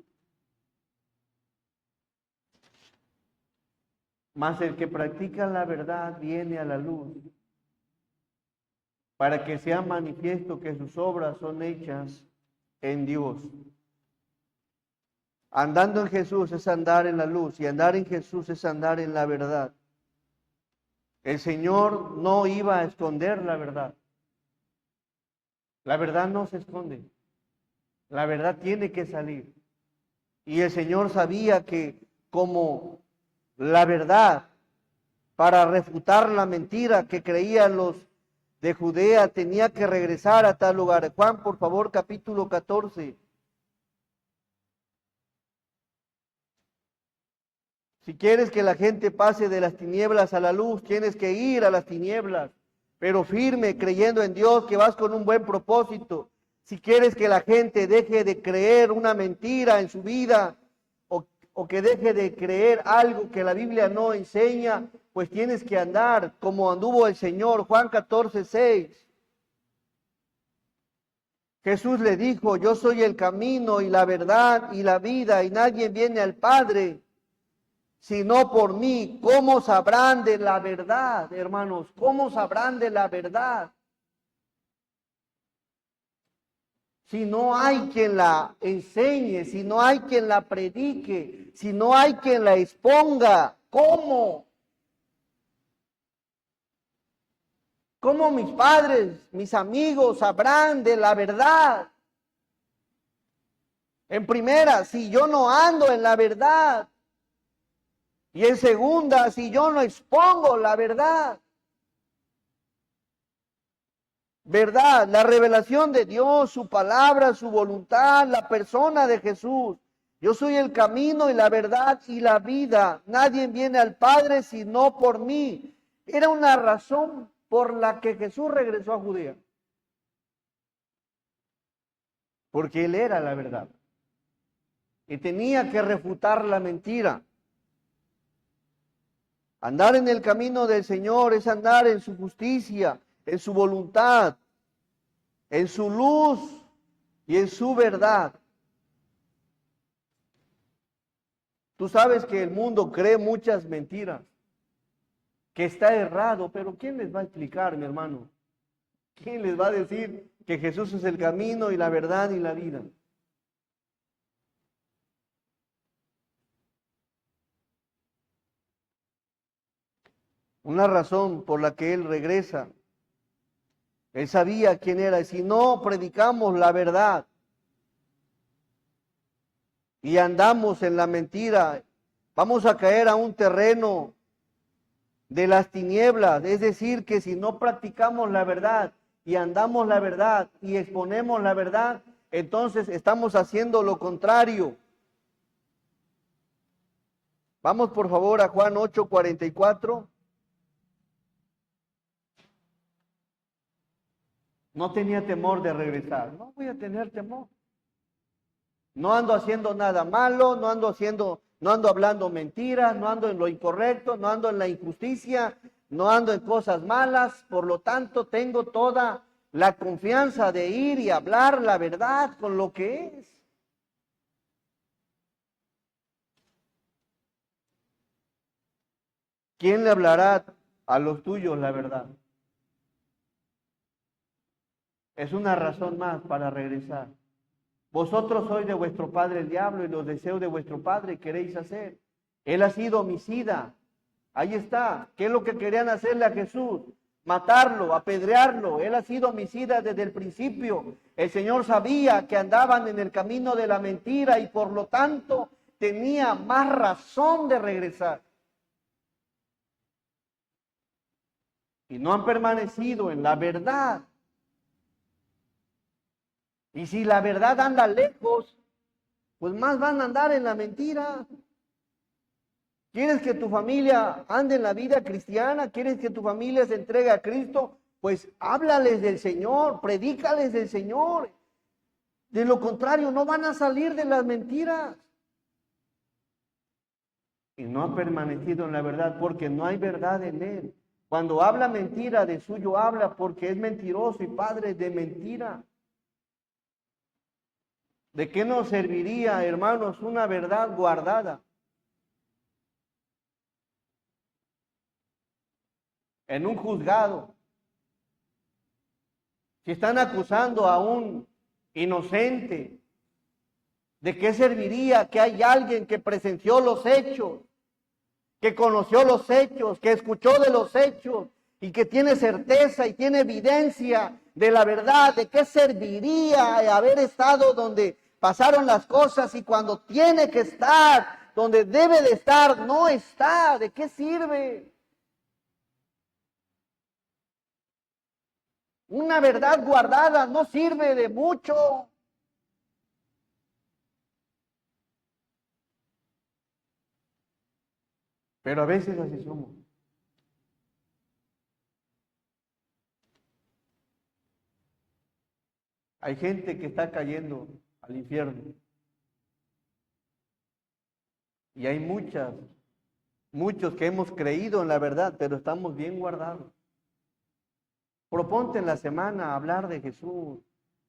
Mas el que practica la verdad viene a la luz, para que sea manifiesto que sus obras son hechas en Dios. Andando en Jesús es andar en la luz, y andar en Jesús es andar en la verdad. El Señor no iba a esconder la verdad. La verdad no se esconde. La verdad tiene que salir. Y el Señor sabía que como la verdad, para refutar la mentira que creían los de Judea, tenía que regresar a tal lugar. Juan, por favor, capítulo 14. Si quieres que la gente pase de las tinieblas a la luz, tienes que ir a las tinieblas, pero firme, creyendo en Dios, que vas con un buen propósito. Si quieres que la gente deje de creer una mentira en su vida, o que deje de creer algo que la Biblia no enseña, pues tienes que andar como anduvo el Señor. Juan 14, 6. Jesús le dijo: yo soy el camino y la verdad y la vida, y nadie viene al Padre sino por mí. ¿Cómo sabrán de la verdad, hermanos? ¿Cómo sabrán de la verdad si no hay quien la enseñe, si no hay quien la predique, si no hay quien la exponga? ¿Cómo? ¿Cómo mis padres, mis amigos sabrán de la verdad? En primera, si yo no ando en la verdad. Y en segunda, si yo no expongo la verdad. Verdad, la revelación de Dios, su palabra, su voluntad, la persona de Jesús. Yo soy el camino y la verdad y la vida. Nadie viene al Padre sino por mí. Era una razón por la que Jesús regresó a Judea. Porque Él era la verdad. Y tenía que refutar la mentira. Andar en el camino del Señor es andar en su justicia, en su voluntad, en su luz y en su verdad. Tú sabes que el mundo cree muchas mentiras, que está errado, pero ¿quién les va a explicar, mi hermano? ¿Quién les va a decir que Jesús es el camino y la verdad y la vida? Una razón por la que Él regresa. Él sabía quién era, y si no predicamos la verdad y andamos en la mentira, vamos a caer a un terreno de las tinieblas. Es decir, que si no practicamos la verdad y andamos la verdad y exponemos la verdad, entonces estamos haciendo lo contrario. Vamos por favor a Juan 8:44. No tenía temor de regresar. No voy a tener temor. No ando haciendo nada malo, no ando hablando mentiras, no ando en lo incorrecto, no ando en la injusticia, no ando en cosas malas. Por lo tanto, tengo toda la confianza de ir y hablar la verdad con lo que es. ¿Quién le hablará a los tuyos la verdad? Es una razón más para regresar. Vosotros sois de vuestro padre el diablo, y los deseos de vuestro padre queréis hacer. Él ha sido homicida. Ahí está. ¿Qué es lo que querían hacerle a Jesús? Matarlo, apedrearlo. Él ha sido homicida desde el principio. El Señor sabía que andaban en el camino de la mentira, y por lo tanto tenía más razón de regresar. Y no han permanecido en la verdad. Y si la verdad anda lejos, pues más van a andar en la mentira. ¿Quieres que tu familia ande en la vida cristiana? ¿Quieres que tu familia se entregue a Cristo? Pues háblales del Señor, predícales del Señor. De lo contrario, no van a salir de las mentiras. y no ha permanecido en la verdad, porque no hay verdad en él. Cuando habla mentira, de suyo habla, porque es mentiroso y padre de mentira. ¿De qué nos serviría, hermanos, una verdad guardada en un juzgado? Si están acusando a un inocente, ¿de qué serviría que hay alguien que presenció los hechos, que conoció los hechos, que escuchó de los hechos y que tiene certeza y tiene evidencia de la verdad? ¿De qué serviría haber estado donde pasaron las cosas y cuando tiene que estar, donde debe de estar, no está? ¿De qué sirve? Una verdad guardada no sirve de mucho. Pero a veces así somos. Hay gente que está cayendo al infierno. Y hay muchos que hemos creído en la verdad, pero estamos bien guardados. Proponte en la semana hablar de Jesús.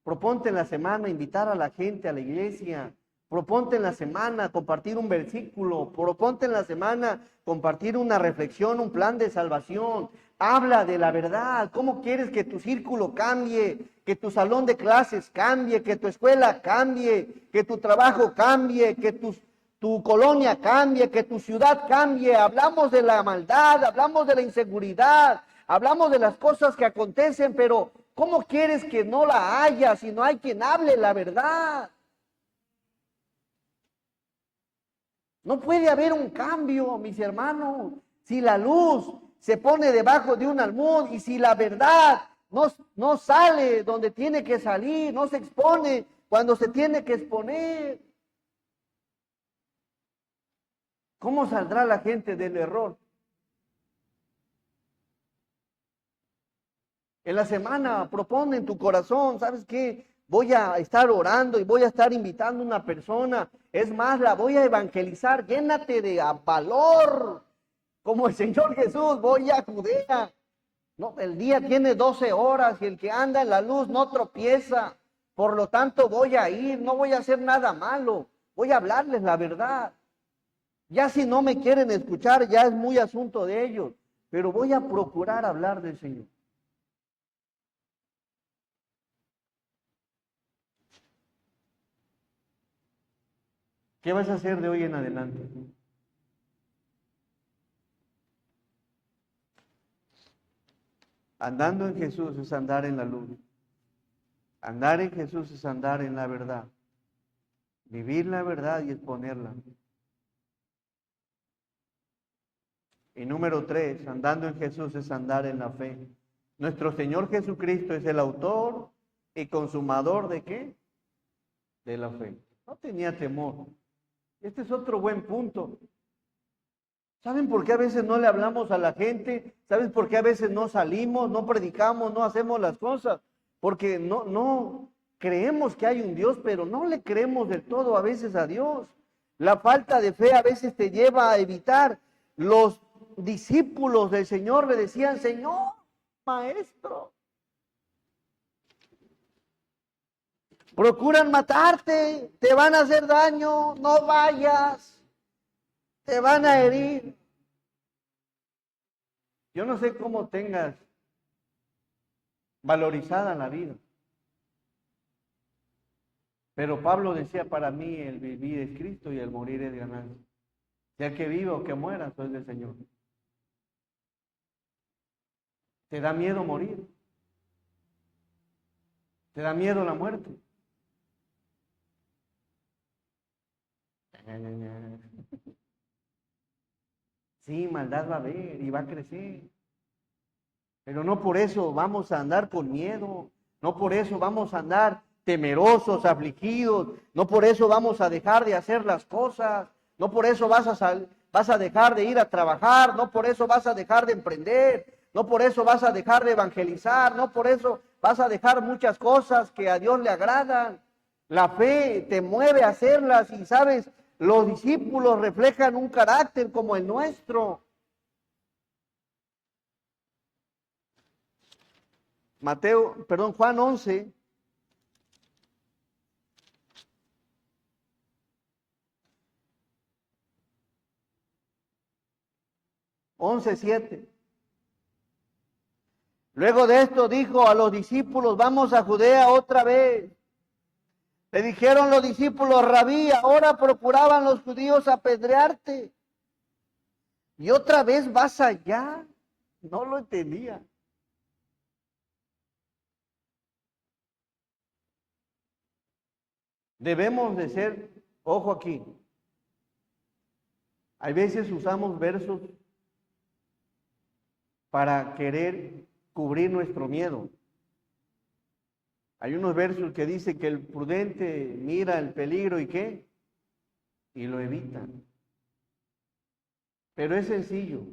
Proponte en la semana invitar a la gente a la iglesia. Proponte en la semana compartir un versículo. Proponte en la semana compartir una reflexión, un plan de salvación. Habla de la verdad. ¿Cómo quieres que tu círculo cambie? Que tu salón de clases cambie, que tu escuela cambie, que tu trabajo cambie, que tu colonia cambie, que tu ciudad cambie. Hablamos de la maldad, hablamos de la inseguridad, hablamos de las cosas que acontecen, pero ¿cómo quieres que no la haya si no hay quien hable la verdad? No puede haber un cambio, mis hermanos, si la luz se pone debajo de un almud y si la verdad no sale donde tiene que salir, no se expone cuando se tiene que exponer. ¿Cómo saldrá la gente del error? En la semana propone en tu corazón, ¿sabes qué? Voy a estar orando y voy a estar invitando a una persona. Es más, la voy a evangelizar. Llénate de valor. Como el Señor Jesús, voy a Judea. No, el día tiene 12 horas y el que anda en la luz no tropieza. Por lo tanto, voy a ir, no voy a hacer nada malo. Voy a hablarles la verdad. Ya si no me quieren escuchar, ya es muy asunto de ellos. Pero voy a procurar hablar del Señor. ¿Qué vas a hacer de hoy en adelante? Andando en Jesús es andar en la luz. Andar en Jesús es andar en la verdad. Vivir la verdad y exponerla. Y número 3, andando en Jesús es andar en la fe. Nuestro Señor Jesucristo es el autor y consumador ¿de qué? De la fe. No tenía temor. Este es otro buen punto. ¿Saben por qué a veces no le hablamos a la gente? ¿Saben por qué a veces no salimos, no predicamos, no hacemos las cosas? Porque no creemos que hay un Dios, pero no le creemos del todo a veces a Dios. La falta de fe a veces te lleva a evitar. Los discípulos del Señor le decían, Señor, Maestro, procuran matarte, te van a hacer daño, no vayas, te van a herir. Yo no sé cómo tengas valorizada la vida. Pero Pablo decía, para mí el vivir es Cristo y el morir es ganancia. Sea que viva o que muera, soy del Señor. ¿Te da miedo morir? ¿Te da miedo la muerte? Sí, maldad va a haber y va a crecer. Pero no por eso vamos a andar con miedo. No por eso vamos a andar temerosos, afligidos. No por eso vamos a dejar de hacer las cosas. No por eso vas a dejar de ir a trabajar. No por eso vas a dejar de emprender. No por eso vas a dejar de evangelizar. No por eso vas a dejar muchas cosas que a Dios le agradan. La fe te mueve a hacerlas y sabes, Los discípulos reflejan un carácter como el nuestro. Juan 11. 11:7. Luego de esto dijo a los discípulos, vamos a Judea otra vez. Le dijeron los discípulos, Rabí, ahora procuraban los judíos apedrearte. Y otra vez vas allá. No lo entendía. Debemos de ser, ojo aquí, hay veces usamos versos para querer cubrir nuestro miedo. Hay unos versos que dicen que el prudente mira el peligro y ¿qué? Y lo evita. Pero es sencillo.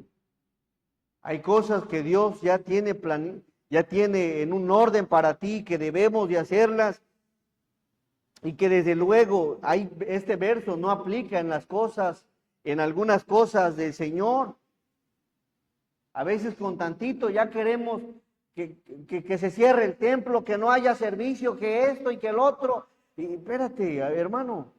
Hay cosas que Dios ya tiene ya tiene en un orden para ti que debemos de hacerlas y que desde luego este verso no aplica en las cosas, en algunas cosas del Señor. A veces con tantito ya queremos que se cierre el templo, que no haya servicio, que esto y que el otro. Y espérate, hermano.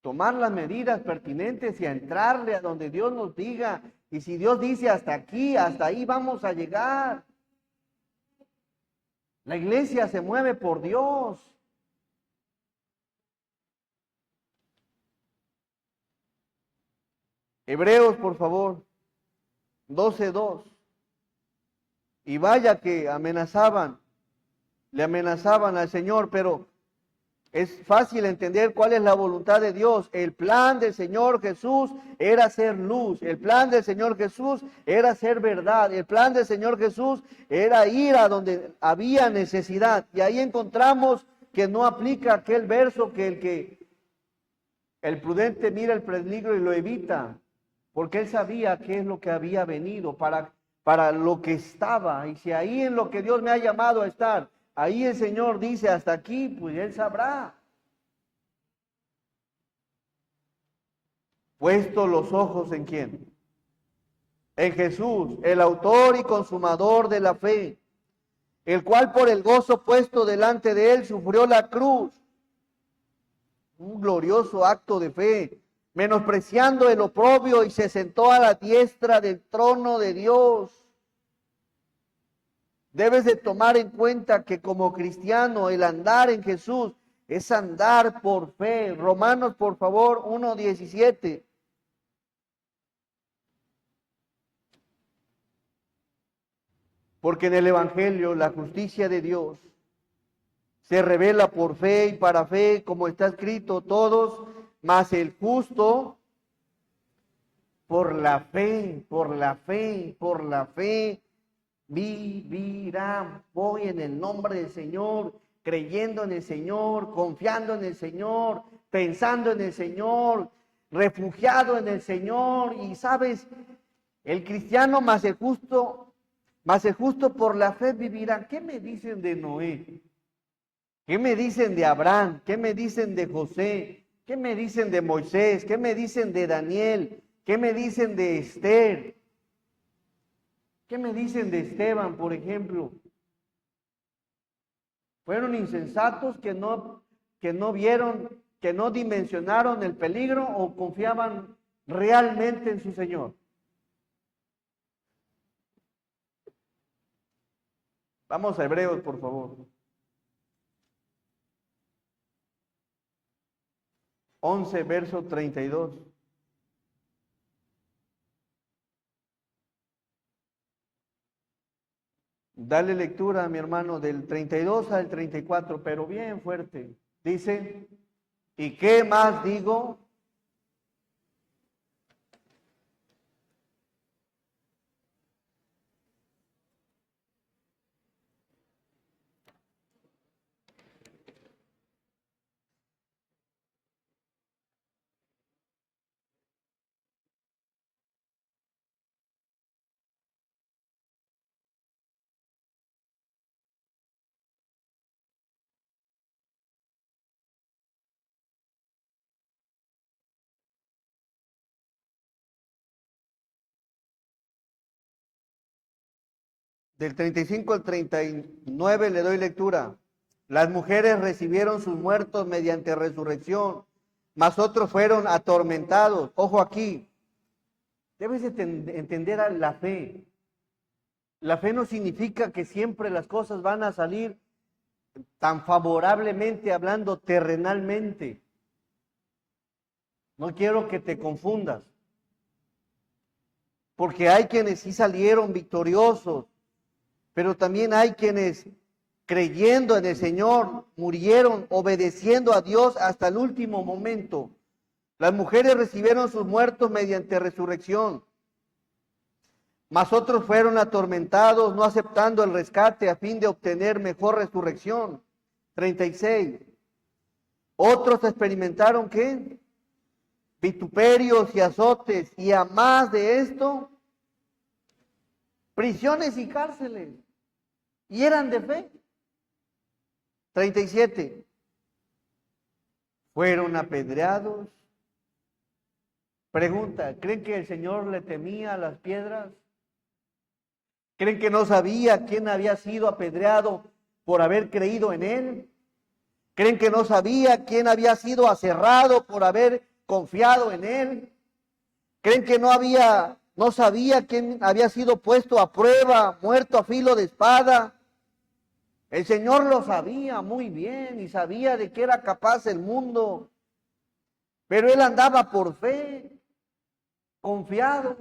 Tomar las medidas pertinentes y a entrarle a donde Dios nos diga. Y si Dios dice hasta aquí, hasta ahí vamos a llegar. La iglesia se mueve por Dios. Hebreos, por favor, 12:2. Y vaya que le amenazaban al Señor, pero es fácil entender cuál es la voluntad de Dios. El plan del Señor Jesús era ser luz. El plan del Señor Jesús era ser verdad. El plan del Señor Jesús era ir a donde había necesidad. Y ahí encontramos que no aplica aquel verso que el prudente mira el peligro y lo evita, porque él sabía qué es lo que había venido, para lo que estaba. Y si ahí en lo que Dios me ha llamado a estar, ahí el Señor dice hasta aquí, pues él sabrá. Puesto los ojos en quién? En Jesús, el autor y consumador de la fe, el cual por el gozo puesto delante de él sufrió la cruz. Un glorioso acto de fe, menospreciando el oprobio y se sentó a la diestra del trono de Dios. Debes de tomar en cuenta que como cristiano el andar en Jesús es andar por fe. Romanos, por favor, 1:17. Porque en el Evangelio la justicia de Dios se revela por fe y para fe, como está escrito, todos, mas el justo por la fe, por la fe, por la fe vivirá. Voy en el nombre del Señor, creyendo en el Señor, confiando en el Señor, pensando en el Señor, refugiado en el Señor. Y sabes, el cristiano más el justo por la fe vivirá. ¿Qué me dicen de Noé? ¿Qué me dicen de Abraham? ¿Qué me dicen de José? ¿Qué me dicen de Moisés? ¿Qué me dicen de Daniel? ¿Qué me dicen de Esther? ¿Qué me dicen de Esteban, por ejemplo? Fueron insensatos que no vieron, que no dimensionaron el peligro o confiaban realmente en su Señor. Vamos a Hebreos, por favor. 11, verso 32. Dale lectura, mi hermano, del 32 al 34, pero bien fuerte. Dice, ¿y qué más digo? Del 35 al 39 le doy lectura. Las mujeres recibieron sus muertos mediante resurrección, mas otros fueron atormentados. Ojo aquí, debes entender a la fe. La fe no significa que siempre las cosas van a salir tan favorablemente hablando terrenalmente. No quiero que te confundas, porque hay quienes sí salieron victoriosos, pero también hay quienes creyendo en el Señor murieron obedeciendo a Dios hasta el último momento. Las mujeres recibieron sus muertos mediante resurrección, mas otros fueron atormentados, no aceptando el rescate a fin de obtener mejor resurrección. 36. Otros experimentaron ¿qué? Vituperios y azotes, y a más de esto, prisiones y cárceles. Y eran de fe. 37. Fueron apedreados. Pregunta, ¿creen que el Señor le temía a las piedras? ¿Creen que no sabía quién había sido apedreado por haber creído en Él? ¿Creen que no sabía quién había sido aserrado por haber confiado en Él? ¿Creen que no sabía quién había sido puesto a prueba, muerto a filo de espada? El Señor lo sabía muy bien y sabía de qué era capaz el mundo, pero Él andaba por fe, confiado.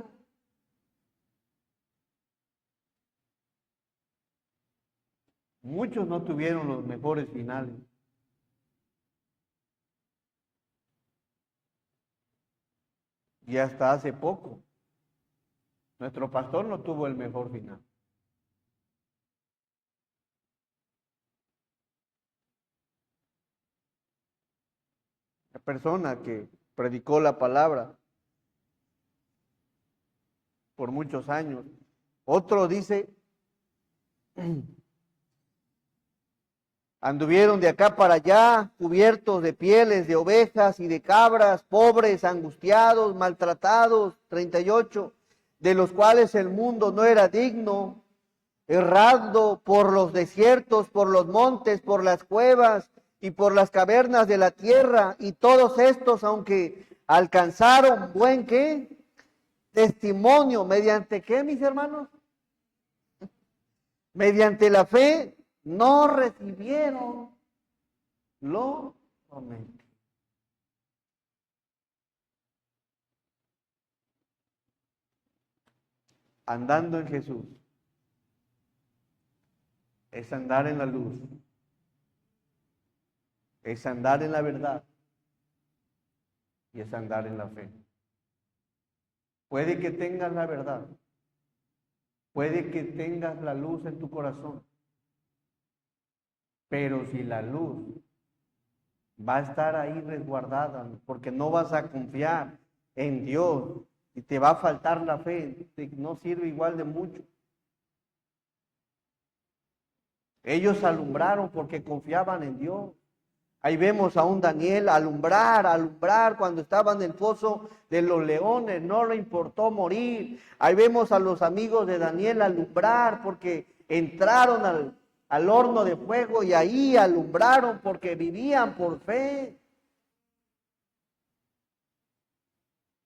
Muchos no tuvieron los mejores finales. Y hasta hace poco, nuestro pastor no tuvo el mejor final. La persona que predicó la palabra por muchos años. Otro dice, anduvieron de acá para allá, cubiertos de pieles de ovejas y de cabras, pobres, angustiados, maltratados, 38, de los cuales el mundo no era digno, errando por los desiertos, por los montes, por las cuevas y por las cavernas de la tierra, y todos estos, aunque alcanzaron buen ¿qué? Testimonio, ¿mediante qué, mis hermanos? Mediante la fe no recibieron lo prometido. Andando en Jesús es andar en la luz, es andar en la verdad y es andar en la fe. Puede que tengas la verdad, puede que tengas la luz en tu corazón, pero si la luz va a estar ahí resguardada, porque no vas a confiar en Dios y te va a faltar la fe, no sirve igual de mucho. Ellos alumbraron porque confiaban en Dios. Ahí vemos a un Daniel alumbrar cuando estaba en el foso de los leones, no le importó morir. Ahí vemos a los amigos de Daniel alumbrar porque entraron al horno de fuego y ahí alumbraron porque vivían por fe.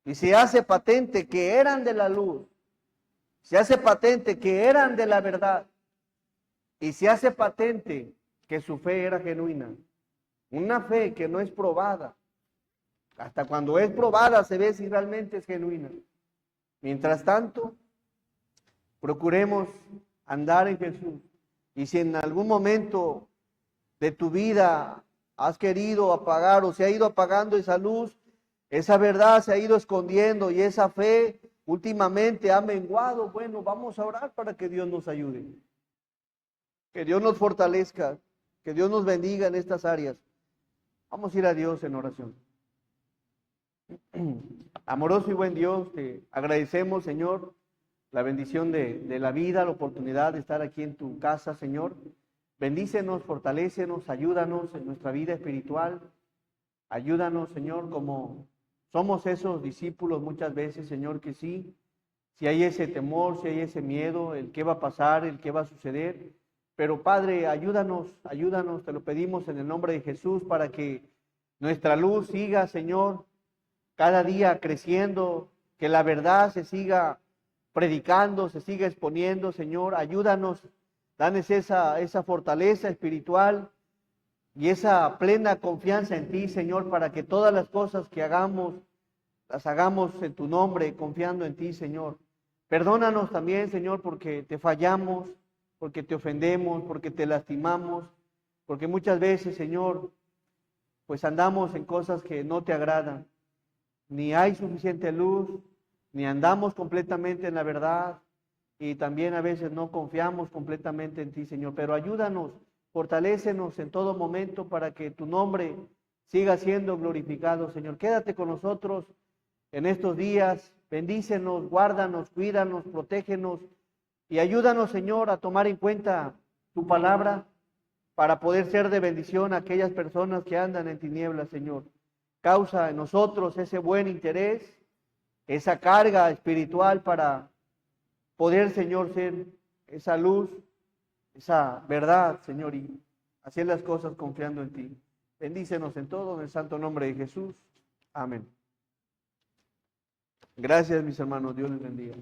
Y se hace patente que eran de la luz, se hace patente que eran de la verdad y se hace patente que su fe era genuina. Una fe que no es probada. Hasta cuando es probada se ve si realmente es genuina. Mientras tanto, procuremos andar en Jesús. Y si en algún momento de tu vida has querido apagar o se ha ido apagando esa luz, esa verdad se ha ido escondiendo y esa fe últimamente ha menguado, bueno, vamos a orar para que Dios nos ayude. Que Dios nos fortalezca, que Dios nos bendiga en estas áreas. Vamos a ir a Dios en oración. Amoroso y buen Dios, te agradecemos, Señor, la bendición de la vida, la oportunidad de estar aquí en tu casa, Señor. Bendícenos, fortalécenos, ayúdanos en nuestra vida espiritual. Ayúdanos, Señor, como somos esos discípulos muchas veces, Señor, que sí si hay ese temor, si hay ese miedo, el qué va a pasar, el qué va a suceder. Pero Padre, ayúdanos, ayúdanos, te lo pedimos en el nombre de Jesús para que nuestra luz siga, Señor, cada día creciendo, que la verdad se siga predicando, se siga exponiendo, Señor. Ayúdanos, danos esa fortaleza espiritual y esa plena confianza en ti, Señor, para que todas las cosas que hagamos, las hagamos en tu nombre, confiando en ti, Señor. Perdónanos también, Señor, porque te fallamos, porque te ofendemos, porque te lastimamos, porque muchas veces, Señor, pues andamos en cosas que no te agradan. Ni hay suficiente luz, ni andamos completamente en la verdad, y también a veces no confiamos completamente en ti, Señor. Pero ayúdanos, fortalécenos en todo momento para que tu nombre siga siendo glorificado, Señor. Quédate con nosotros en estos días, bendícenos, guárdanos, cuídanos, protégenos y ayúdanos, Señor, a tomar en cuenta tu palabra para poder ser de bendición a aquellas personas que andan en tinieblas, Señor. Causa en nosotros ese buen interés, esa carga espiritual para poder, Señor, ser esa luz, esa verdad, Señor, y hacer las cosas confiando en ti. Bendícenos en todo, en el santo nombre de Jesús. Amén. Gracias, mis hermanos. Dios les bendiga.